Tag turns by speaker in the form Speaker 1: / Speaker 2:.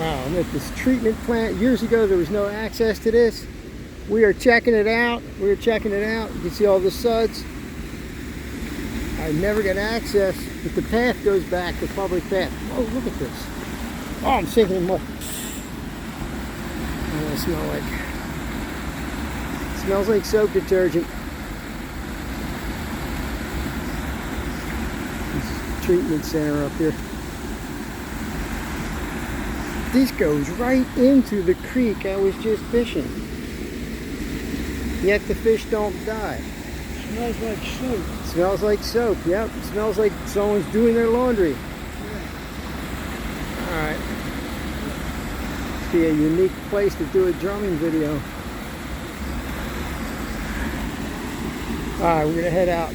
Speaker 1: Wow, I'm at this treatment plant. Years ago, there was no access to this. We are checking it out. You can see all the suds. I never got access, but the path goes back, the public path. Oh, look at this. Oh, I'm sinking in mud. What does it smell like? It smells like soap detergent. This is the treatment center up here. This goes right into the creek I was just fishing. Yet the fish don't die.
Speaker 2: Smells like soap.
Speaker 1: It smells like soap, yep. It smells like someone's doing their laundry.
Speaker 2: Yeah.
Speaker 1: Alright. Must be a unique place to do a drumming video. Alright, we're gonna head out.